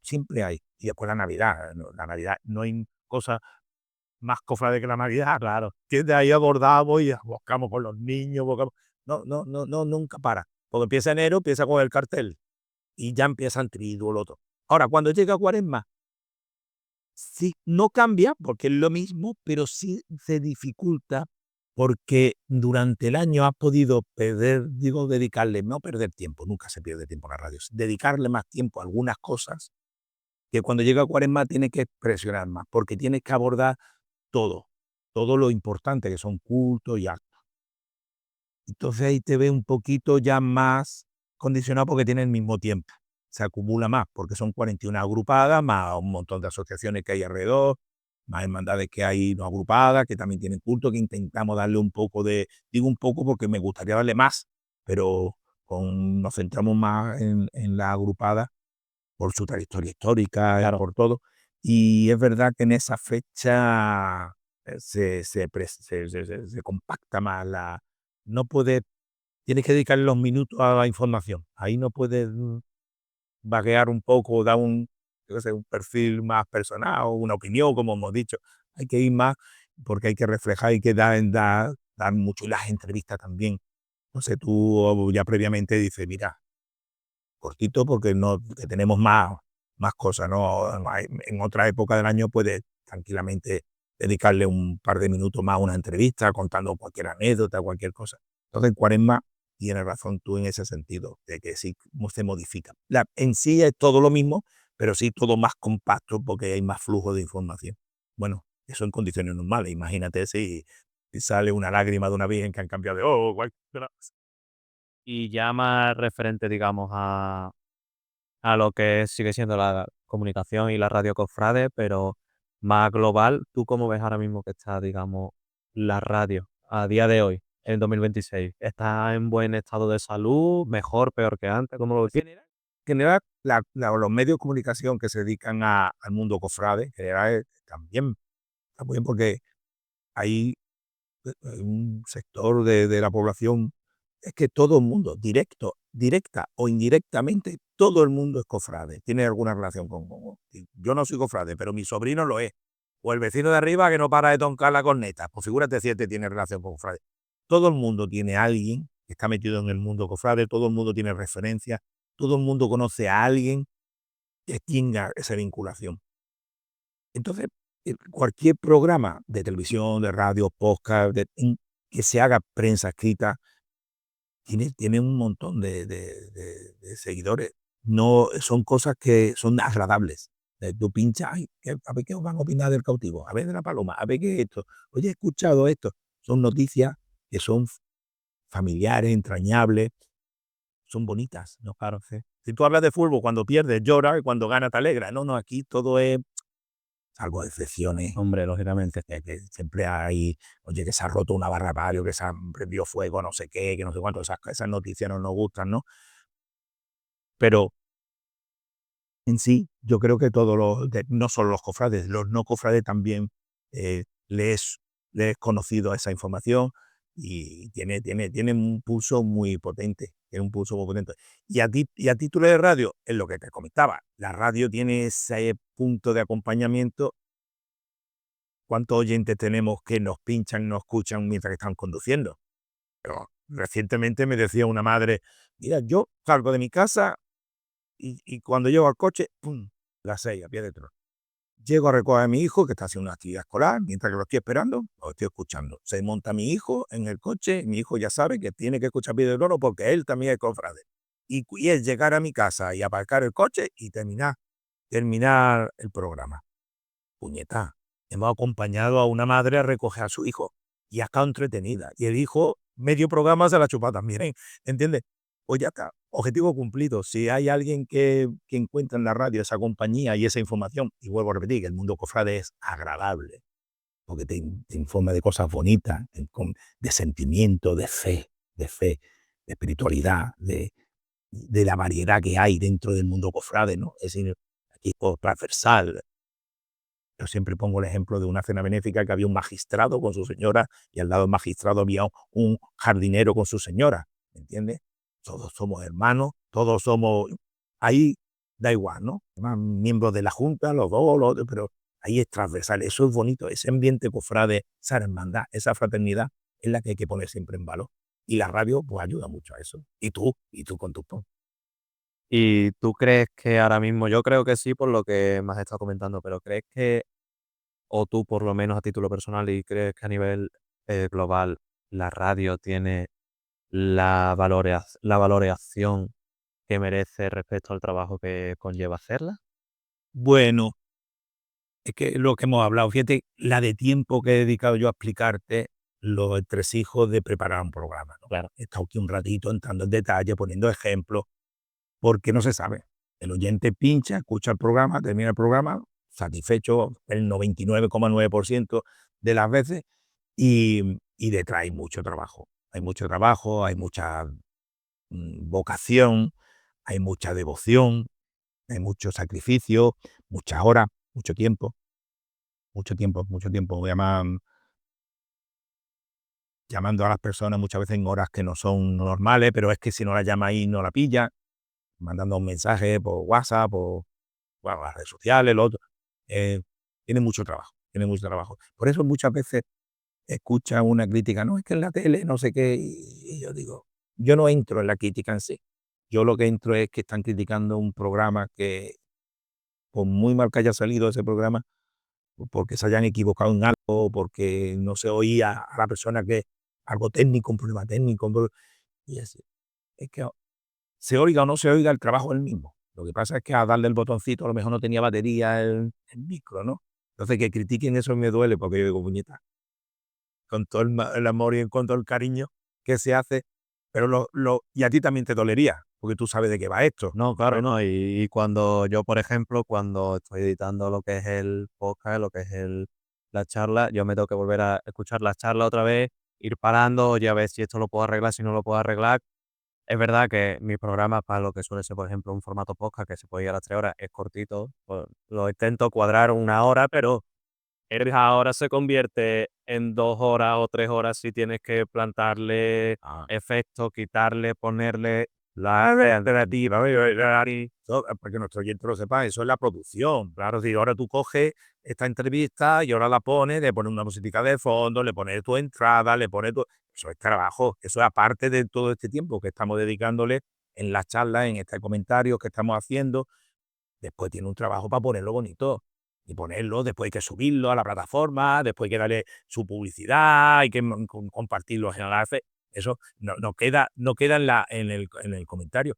Siempre hay. Y después la Navidad. La Navidad no hay cosa más cofrade que la Navidad, claro. Que de ahí abordamos y buscamos con los niños, buscamos. No, no, no, no, nunca para. Porque empieza enero, empieza con el cartel y ya empiezan triduo, lo otro. Ahora, cuando llega Cuaresma, sí, no cambia porque es lo mismo, pero sí se dificulta porque durante el año has podido dedicarle, no perder tiempo, nunca se pierde tiempo en la radio, dedicarle más tiempo a algunas cosas que cuando llega Cuaresma tienes que presionar más, porque tienes que abordar todo, todo lo importante que son cultos y actos. Entonces ahí te ve un poquito ya más condicionado porque tiene el mismo tiempo. Se acumula más porque son 41 agrupadas, más un montón de asociaciones que hay alrededor, más hermandades que hay no agrupadas, que también tienen culto, que intentamos darle un poco digo un poco porque me gustaría darle más, pero nos centramos más en la agrupada por su trayectoria histórica, Claro. por todo. Y es verdad que en esa fecha se compacta más no puedes, tienes que dedicarle los minutos a la información. Ahí no puedes vaguear un poco, dar yo qué sé, un perfil más personal o una opinión, como hemos dicho. Hay que ir más porque hay que reflejar, hay que dar mucho. Y las entrevistas también. No sé, tú ya previamente dices, mira, cortito porque no que tenemos más cosas, ¿no? En otra época del año puedes tranquilamente dedicarle un par de minutos más a una entrevista, contando cualquier anécdota, cualquier cosa. Entonces, en Cuaresma tienes razón tú en ese sentido, de que sí se modifica. En sí es todo lo mismo, pero sí todo más compacto porque hay más flujo de información. Bueno, eso en condiciones normales. Imagínate si sale una lágrima de una virgen que han cambiado de ojo, cualquier. Y ya más referente, digamos, a lo que sigue siendo la comunicación y la radio cofrade, pero más global, ¿tú cómo ves ahora mismo que está, digamos, la radio a día de hoy, en 2026? ¿Está en buen estado de salud? ¿Mejor, peor que antes? ¿Cómo lo ves? General, los medios de comunicación que se dedican al mundo cofrade, en general, también está muy bien porque hay un sector de la población, es que todo el mundo, directo directa o indirectamente, todo el mundo es cofrade, tiene alguna relación con. Yo no soy cofrade, pero mi sobrino lo es. O el vecino de arriba que no para de tocar la corneta. Pues figúrate si este tiene relación con cofrade. Todo el mundo tiene a alguien que está metido en el mundo cofrade, todo el mundo tiene referencias, todo el mundo conoce a alguien que tenga esa vinculación. Entonces, cualquier programa de televisión, de radio, podcast, que se haga prensa escrita, tiene un montón de seguidores. No, son cosas que son agradables. Tú pinchas, ay, a ver qué van a opinar del cautivo, a ver de la paloma, a ver qué es esto. Oye, he escuchado esto. Son noticias que son familiares, entrañables, son bonitas, ¿no? Claro, sí. Si tú hablas de fútbol, cuando pierdes llora y cuando gana te alegra. No, no, aquí todo es, salvo excepciones. Hombre, lógicamente. Que siempre hay, oye, que se ha roto una barra palio, que se ha prendido fuego, no sé qué, que no sé cuánto, esas noticias no nos gustan, ¿no? Pero en sí, yo creo que todos no solo los cofrades, los no cofrades también les conocido esa información y tiene un pulso muy potente, tiene un pulso muy potente. Y a título de radio, es lo que te comentaba, la radio tiene ese punto de acompañamiento. ¿Cuántos oyentes tenemos que nos pinchan, nos escuchan mientras están conduciendo? Pero recientemente me decía una madre, mira, yo salgo de mi casa y cuando llego al coche, ¡pum!, las 6, a pie de trono. Llego a recoger a mi hijo, que está haciendo una actividad escolar, mientras que lo estoy esperando, lo estoy escuchando. Se monta mi hijo en el coche, mi hijo ya sabe que tiene que escuchar Pie de Trono porque él también es cofrade. Y es llegar a mi casa y aparcar el coche y terminar el programa. Puñeta, hemos acompañado a una madre a recoger a su hijo y ha estado entretenida. Y el hijo, medio programa se la chupa también, ¿entiendes? Pues ya está, objetivo cumplido. Si hay alguien que encuentra en la radio esa compañía y esa información, y vuelvo a repetir, que el mundo cofrade es agradable, porque te informa de cosas bonitas, de sentimiento, de fe, de espiritualidad, de la variedad que hay dentro del mundo cofrade, ¿no? Es decir, aquí es transversal. Yo siempre pongo el ejemplo de una cena benéfica que había un magistrado con su señora y al lado del magistrado había un jardinero con su señora, ¿me entiendes? Todos somos hermanos, todos somos. Ahí da igual, ¿no? Miembros de la junta, los dos, los otros, pero ahí es transversal, eso es bonito, ese ambiente cofrade, esa hermandad, esa fraternidad es la que hay que poner siempre en valor. Y la radio pues ayuda mucho a eso. Y tú con tu pod. ¿Y tú crees que ahora mismo, yo creo que sí por lo que me has estado comentando, pero crees que, o tú por lo menos a título personal, y crees que a nivel global la radio tiene la valoración que merece respecto al trabajo que conlleva hacerla? Bueno, es que lo que hemos hablado, fíjate, la de tiempo que he dedicado yo a explicarte los entresijos de preparar un programa, ¿no? Claro. He estado aquí un ratito entrando en detalle, poniendo ejemplos, porque no se sabe. El oyente pincha, escucha el programa, termina el programa, satisfecho el 99,9% de las veces, y detrás hay mucho trabajo, hay mucha vocación, hay mucha devoción, hay mucho sacrificio, muchas horas, mucho tiempo. Mucho tiempo, mucho tiempo. Llamando a las personas muchas veces en horas que no son normales, pero es que si no la llama ahí no la pilla, mandando un mensaje por WhatsApp, por bueno, las redes sociales, lo otro. Eh, tiene mucho trabajo, tiene mucho trabajo. Por eso muchas veces escucha una crítica, no, es que en la tele no sé qué, y yo digo, yo no entro en la crítica en sí. Yo lo que entro es que están criticando un programa que, por muy mal que haya salido ese programa, porque se hayan equivocado en algo, porque no se oía a la persona que algo técnico, un problema técnico, y es que se oiga o no se oiga, el trabajo es el mismo. Lo que pasa es que a darle el botoncito a lo mejor no tenía batería el micro, ¿no? Entonces que critiquen eso me duele porque yo digo, puñeta, con todo el amor y con todo el cariño que se hace, pero y a ti también te dolería, porque tú sabes de qué va esto. No, claro, no. Y cuando yo, por ejemplo, cuando estoy editando lo que es el podcast, lo que es la charla, yo me tengo que volver a escuchar la charla otra vez, ir parando, oye, a ver si esto lo puedo arreglar, si no lo puedo arreglar. Es verdad que mi programa, para lo que suele ser, por ejemplo, un formato podcast que se puede ir a las 3 horas, es cortito. Pues, lo intento cuadrar una hora, pero ahora se convierte en 2 horas o 3 horas si tienes que plantarle Ah, efectos, quitarle, ponerle. La alternativa, para que nuestro oyente lo sepa, eso es la producción. Claro, si ahora tú coges esta entrevista y ahora la pones, le pones una música de fondo, le pones tu entrada, le pones tu... Eso es trabajo, eso es aparte de todo este tiempo que estamos dedicándole en las charlas, en este comentario que estamos haciendo. Después tiene un trabajo para ponerlo bonito. Y ponerlo, después hay que subirlo a la plataforma, después hay que darle su publicidad, hay que compartirlo en enlaces. Eso no queda en el comentario.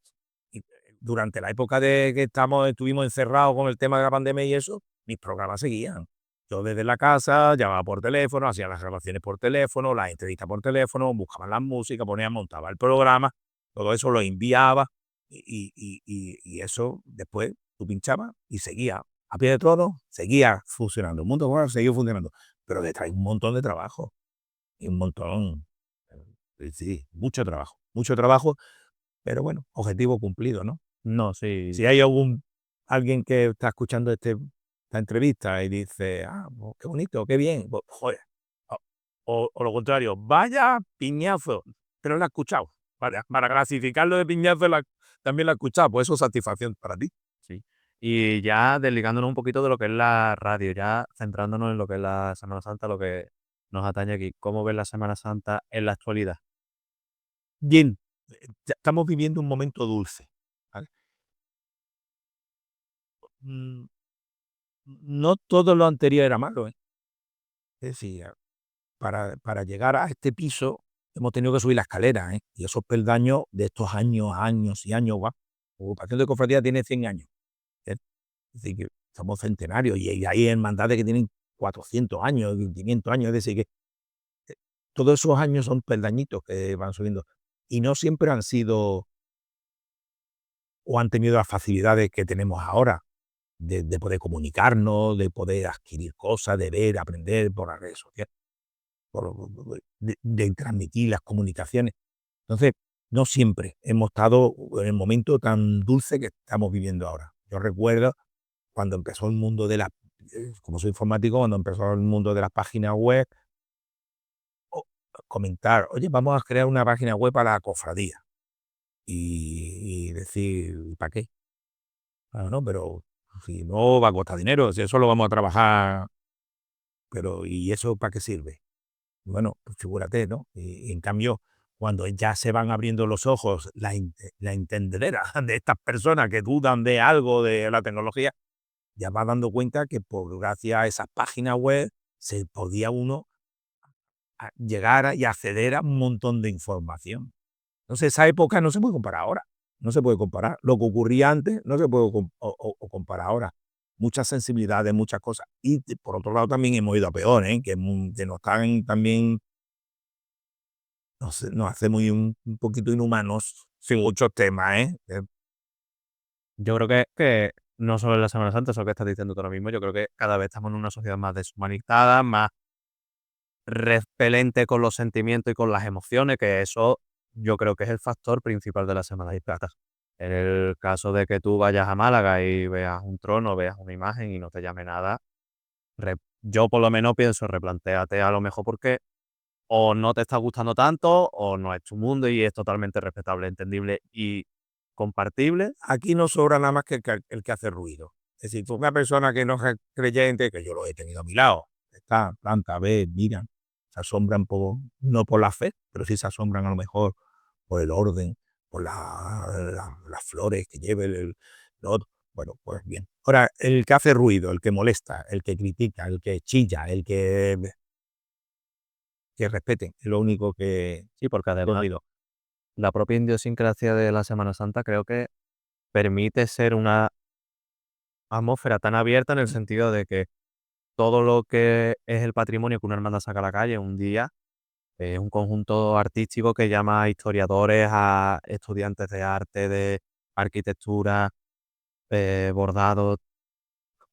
Y durante la época de que estuvimos encerrados con el tema de la pandemia y eso, mis programas seguían. Yo desde la casa llamaba por teléfono, hacía las grabaciones por teléfono, las entrevistas por teléfono, buscaba la música, montaba el programa, todo eso lo enviaba y eso después tú pinchabas y seguía a pie de todo, seguía funcionando. El mundo bueno, seguía funcionando, pero detrás hay un montón de trabajo y un montón, sí, mucho trabajo, pero bueno, objetivo cumplido, ¿no? No, sí. Si hay alguien que está escuchando esta entrevista y dice, pues, qué bonito, qué bien, pues, joder, o, o lo contrario, vaya piñazo, pero lo ha escuchado. Para clasificarlo de piñazo también lo ha escuchado, pues eso es satisfacción para ti. Sí. Y ya desligándonos un poquito de lo que es la radio, ya centrándonos en lo que es la Semana Santa, lo que nos atañe aquí. ¿Cómo ves la Semana Santa en la actualidad? Bien, ya estamos viviendo un momento dulce. ¿Vale? Mm, no todo lo anterior era malo, ¿eh? Es decir, para llegar a este piso hemos tenido que subir la escalera, ¿eh? Y esos peldaños de estos años y años, va. La agrupación de cofradía tiene 100 años. ¿Eh? Es decir, que somos centenarios y hay hermandades que tienen 400 años, 500 años. Es decir, que todos esos años son peldañitos que van subiendo. Y no siempre han sido o han tenido las facilidades que tenemos ahora de poder comunicarnos, de poder adquirir cosas, de ver, aprender por las redes sociales, de transmitir las comunicaciones. Entonces, no siempre hemos estado en el momento tan dulce que estamos viviendo ahora. Yo recuerdo cuando empezó el mundo como soy informático, cuando empezó el mundo de las páginas web, o comentar, oye, vamos a crear una página web para la cofradía. Y decir, ¿para qué? Claro, no, pero si no va a costar dinero, si eso lo vamos a trabajar, pero ¿y eso para qué sirve? Bueno, pues figúrate, ¿no? Y en cambio, cuando ya se van abriendo los ojos, la entendedera de estas personas que dudan de algo de la tecnología, ya va dando cuenta que por gracias a esas páginas web se podía uno llegar y acceder a un montón de información. Entonces, esa época no se puede comparar ahora. No se puede comparar. Lo que ocurría antes no se puede comparar ahora. Muchas sensibilidades, muchas cosas. Y por otro lado también hemos ido a peor, ¿eh? Que nos están también, nos hace muy un poquito inhumanos sin muchos temas, ¿eh? Yo creo que no solo en la Semana Santa, eso que estás diciendo tú ahora mismo, yo creo que cada vez estamos en una sociedad más deshumanizada, más repelente con los sentimientos y con las emociones, que eso yo creo que es el factor principal de la Semana Santa. En el caso de que tú vayas a Málaga y veas un trono, veas una imagen y no te llame nada, yo por lo menos pienso, replantéate a lo mejor porque o no te está gustando tanto o no es tu mundo y es totalmente respetable, entendible y compartible. Aquí no sobra nada más que el que hace ruido. Es decir, tú una persona que no es creyente, que yo lo he tenido a mi lado, está, planta, ve, miran, se asombran no por la fe, pero sí se asombran a lo mejor por el orden, por las flores que lleve lo otro. Bueno, pues bien. Ahora, el que hace ruido, el que molesta, el que critica, el que chilla, que respeten, es lo único que Sí, porque yo además pido. la propia idiosincrasia de la Semana Santa creo que permite ser una atmósfera tan abierta en el sentido de que todo lo que es el patrimonio que una hermandad saca a la calle un día es un conjunto artístico que llama a historiadores, a estudiantes de arte, de arquitectura, bordado,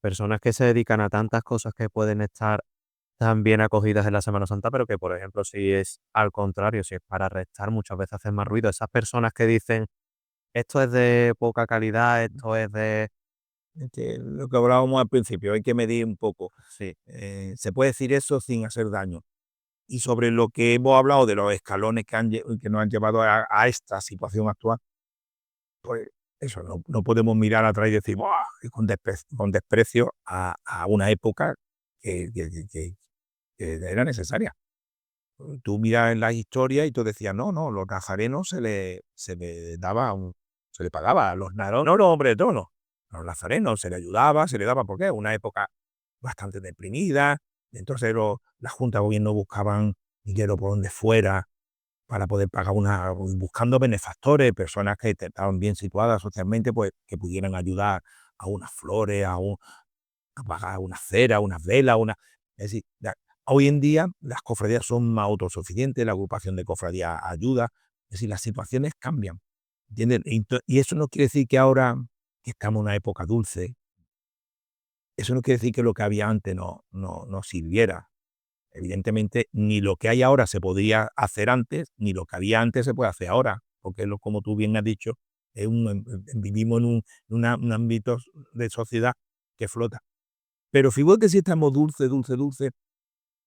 personas que se dedican a tantas cosas que pueden estar tan bien acogidas en la Semana Santa, pero que, por ejemplo, si es al contrario, si es para restar, muchas veces hacen más ruido. Esas personas que dicen, esto es de poca calidad, esto es de... Lo que hablábamos al principio, hay que medir un poco. Sí, Se puede decir eso sin hacer daño. Y sobre lo que hemos hablado de los escalones que nos han llevado a esta situación actual, pues eso, no podemos mirar atrás y decir, ¡buah!, y con desprecio a una época que era necesaria. Tú miras en las historias y tú decías, no, los nazarenos se le pagaba a los nazarenos, no los hombres de trono, a los nazarenos se le ayudaba, se le daba, porque es una época bastante deprimida. Entonces las juntas de gobierno buscaban dinero por donde fuera para poder pagar buscando benefactores, personas que estaban bien situadas socialmente, pues que pudieran ayudar a unas flores, a pagar unas ceras, unas velas, es decir, hoy en día las cofradías son más autosuficientes, la agrupación de cofradías ayuda, es decir, las situaciones cambian, ¿entiendes? Y eso no quiere decir que ahora que estamos en una época dulce, eso no quiere decir que lo que había antes no sirviera. Evidentemente, ni lo que hay ahora se podía hacer antes, ni lo que había antes se puede hacer ahora, porque como tú bien has dicho, vivimos en un ámbito de sociedad que flota. Pero fíjate que si estamos dulce,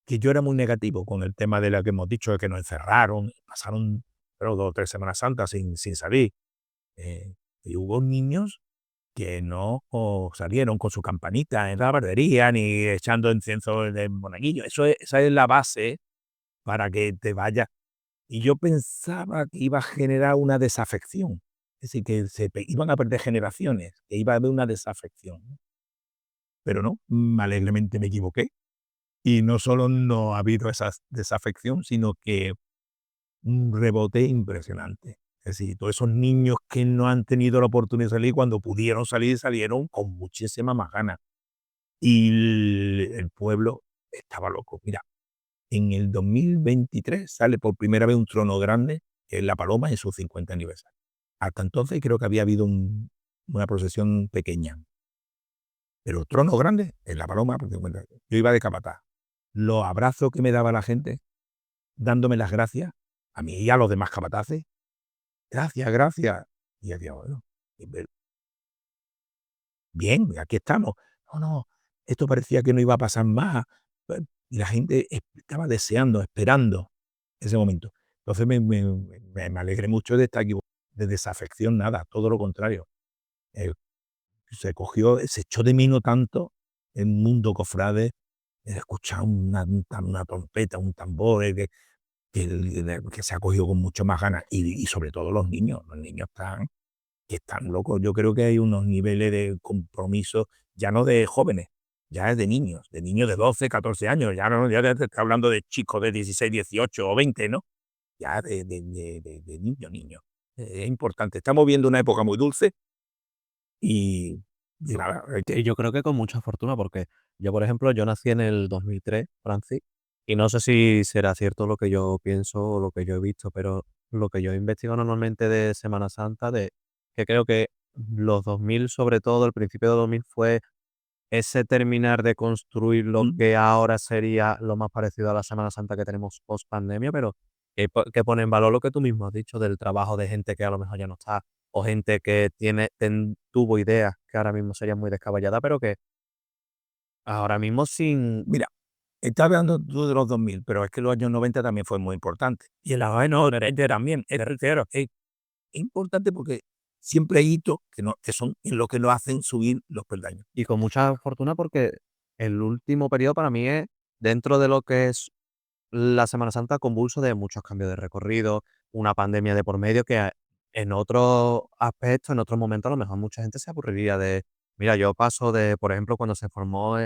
que yo era muy negativo con el tema de lo que hemos dicho, de que nos encerraron, pasaron, creo, 2 o 3 Semanas Santas sin salir. Y hubo niños que no salieron con su campanita en la barbería, ni echando incienso de monaguillo. Esa es la base para que te vaya. Y yo pensaba que iba a generar una desafección. Es decir, que iban a perder generaciones, que iba a haber una desafección, ¿no? Pero no, alegremente me equivoqué. Y no solo no ha habido esa desafección, sino que un rebote impresionante. Es decir, todos esos niños que no han tenido la oportunidad de salir, cuando pudieron salir, salieron con muchísima más ganas. Y el pueblo estaba loco. Mira, en el 2023 sale por primera vez un trono grande, que es la Paloma, en su 50 aniversario. Hasta entonces creo que había habido una procesión pequeña. Pero trono grande, en la Paloma, porque bueno, yo iba de capataz. Los abrazos que me daba la gente, dándome las gracias, a mí y a los demás capataces, gracias, gracias. Y yo decía, bueno, bien, aquí estamos. No, esto parecía que no iba a pasar más. Y la gente estaba deseando, esperando ese momento. Entonces me alegré mucho de estar aquí, de desafección, nada, todo lo contrario. Eh, se echó de menos tanto el mundo cofrade, escuchar una trompeta, un tambor, que se ha cogido con mucho más ganas. Y sobre todo los niños están locos. Yo creo que hay unos niveles de compromiso, ya no de jóvenes, ya es de niños de 12, 14 años, ya te estoy hablando de chicos de 16, 18 o 20, ¿no? Ya de niños. Es importante. Estamos viendo una época muy dulce y nada, Y yo creo que con mucha fortuna, porque yo, por ejemplo, yo nací en el 2003, Francis, y no sé si será cierto lo que yo pienso o lo que yo he visto, pero lo que yo investigo normalmente de Semana Santa, que creo que los 2000, sobre todo el principio de 2000, fue ese terminar de construir lo que ahora sería lo más parecido a la Semana Santa que tenemos post pandemia, pero que pone en valor lo que tú mismo has dicho del trabajo de gente que a lo mejor ya no está, o gente que tuvo ideas que ahora mismo serían muy descabelladas, pero que ahora mismo sin. mira, estás hablando tú de los 2000, pero es que los años 90 también fue muy importante. Y en los años 90 también, es importante porque siempre hay hitos que son en lo que lo hacen subir los peldaños. Y con mucha fortuna porque el último periodo para mí es, dentro de lo que es la Semana Santa, convulso de muchos cambios de recorrido, una pandemia de por medio que en otro aspecto, en otro momento, a lo mejor mucha gente se aburriría de, mira, yo paso de, por ejemplo, cuando se formó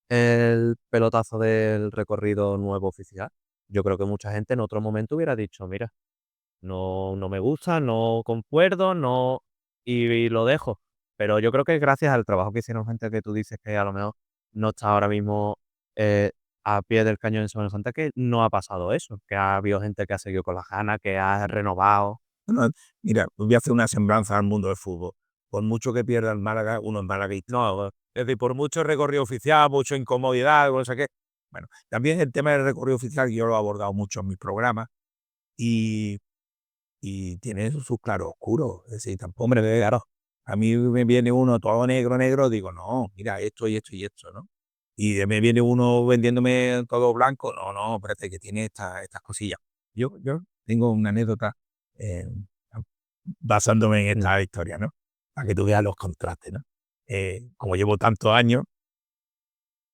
el pelotazo del recorrido nuevo oficial, yo creo que mucha gente en otro momento hubiera dicho, mira, no me gusta, no concuerdo, no, y lo dejo. Pero yo creo que gracias al trabajo que hicieron gente que tú dices que a lo mejor no está ahora mismo eh, a pie del cañón en Semana Santa, que no ha pasado eso, que ha habido gente que ha seguido con las ganas, que ha renovado. No, mira, voy a hacer una semblanza al mundo del fútbol. Por mucho que pierda el Málaga, uno es malaguista. No, es decir, por mucho recorrido oficial, mucha incomodidad, no sé qué. Bueno, también el tema del recorrido oficial yo lo he abordado mucho en mis programas y, y tiene sus claroscuros. Es decir, tampoco, hombre, claro, a mí me viene uno todo negro, negro, digo, no, mira, esto y esto y esto, ¿no? Y me viene uno vendiéndome todo blanco, no, espérate, que tiene estas cosillas. Yo tengo una anécdota. eh, basándome en esta historia, ¿no? Para que tú veas los contrastes, ¿no? Como llevo tantos años,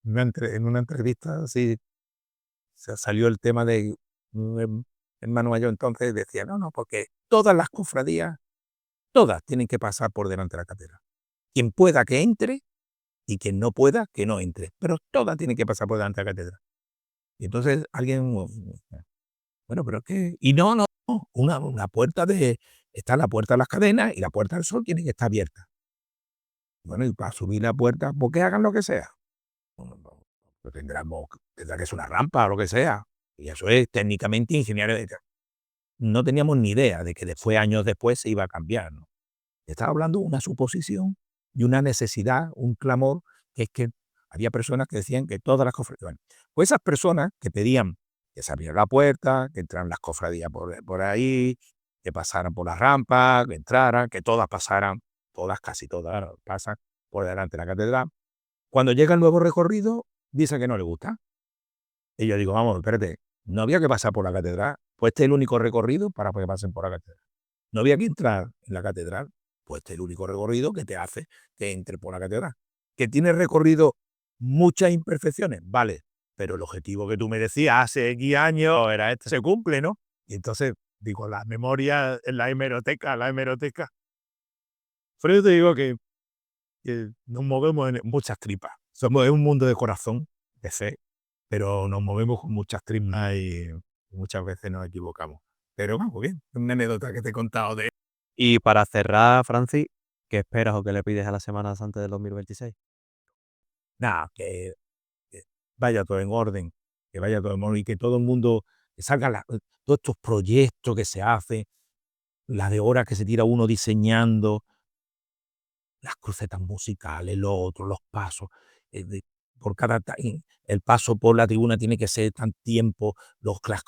en una entrevista así salió el tema de un hermano mayor, entonces decía, no, porque todas las cofradías, todas tienen que pasar por delante de la catedral. Quien pueda que entre y quien no pueda que no entre, pero todas tienen que pasar por delante de la catedral. Y entonces alguien, bueno, pero es que, y no, una puerta está la puerta de las cadenas y la puerta del sol tiene que estar abierta. Bueno, y para subir la puerta, ¿por qué hagan lo que sea? Pues tendrá que ser una rampa o lo que sea. Y eso es técnicamente ingeniero. No teníamos ni idea de que después, años después, se iba a cambiar, ¿no? Estaba hablando de una suposición y una necesidad, un clamor, que es que había personas que decían que todas las cofradías. Bueno, pues esas personas que pedían que se abriera la puerta, que entraran las cofradías por ahí, que pasaran por la rampa, que entraran, que todas pasaran, casi todas pasan por delante de la catedral. Cuando llega el nuevo recorrido, dice que no le gusta. Y yo digo, vamos, espérate, no había que pasar por la catedral, pues este es el único recorrido para que pasen por la catedral. No había que entrar en la catedral, pues este es el único recorrido que te hace que entre por la catedral. Que tiene recorrido muchas imperfecciones, vale, pero el objetivo que tú me decías hace X años era este, se cumple, ¿no? Y entonces, digo, la memoria en la hemeroteca. Pero yo te digo que nos movemos en muchas tripas. Es un mundo de corazón, de fe, pero nos movemos con muchas tripas y muchas veces nos equivocamos. Pero vamos bien, es una anécdota que te he contado de... Y para cerrar, Francis, ¿qué esperas o qué le pides a la Semana Santa del 2026? Nada, que vaya todo en orden, que vaya todo en orden y que todo el mundo, que salgan todos estos proyectos que se hacen, las de horas que se tira uno diseñando, las crucetas musicales, lo otro, los pasos, por el paso por la tribuna tiene que ser tan tiempo, las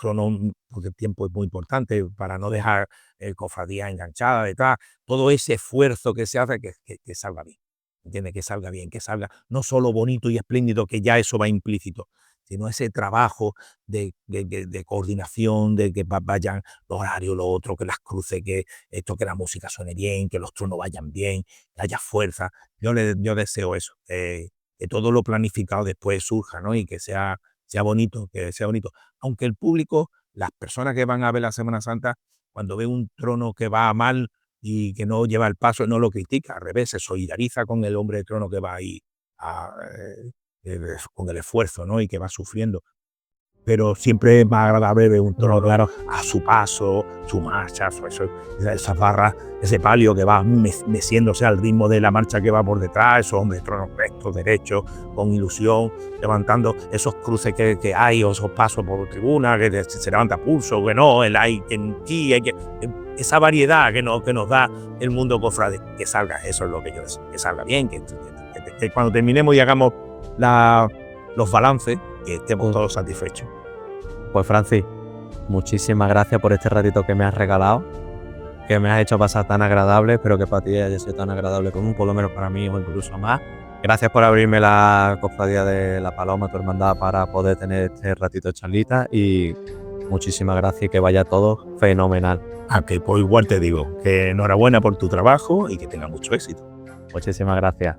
porque el tiempo es muy importante para no dejar cofradía enganchada detrás, todo ese esfuerzo que se hace, que salga bien, ¿entiendes? Que salga bien, que salga no solo bonito y espléndido, que ya eso va implícito, sino ese trabajo de coordinación, de que vayan los horarios, lo otro, que las cruces, que que la música suene bien, que los tronos vayan bien, que haya fuerza. Yo deseo eso, que todo lo planificado después surja, ¿no? Y que sea bonito, Aunque el público, las personas que van a ver la Semana Santa, cuando ve un trono que va mal y que no lleva el paso, no lo critica, al revés, se solidariza con el hombre de trono que va ahí con el esfuerzo, ¿no? Y que va sufriendo. Pero siempre es más agradable ver un toro claro a su paso, su marcha, esas barras, ese palio que va meciéndose al ritmo de la marcha que va por detrás, esos hombres de tronos rectos, derechos, con ilusión, levantando esos cruces que hay, o esos pasos por tribuna, que se levanta pulso, que no, el hay que esa variedad que nos da el mundo cofrade, que salga, eso es lo que yo deseo, que salga bien, que cuando terminemos y hagamos los balances, que estemos todos satisfechos. Pues Francis, muchísimas gracias por este ratito que me has regalado, que me has hecho pasar tan agradable, espero que para ti haya sido tan agradable como por lo menos para mí o incluso más. Gracias por abrirme la cofradía de La Paloma, tu hermandad, para poder tener este ratito de charlita, y muchísimas gracias y que vaya todo fenomenal. Aunque pues igual te digo que enhorabuena por tu trabajo y que tenga mucho éxito. Muchísimas gracias.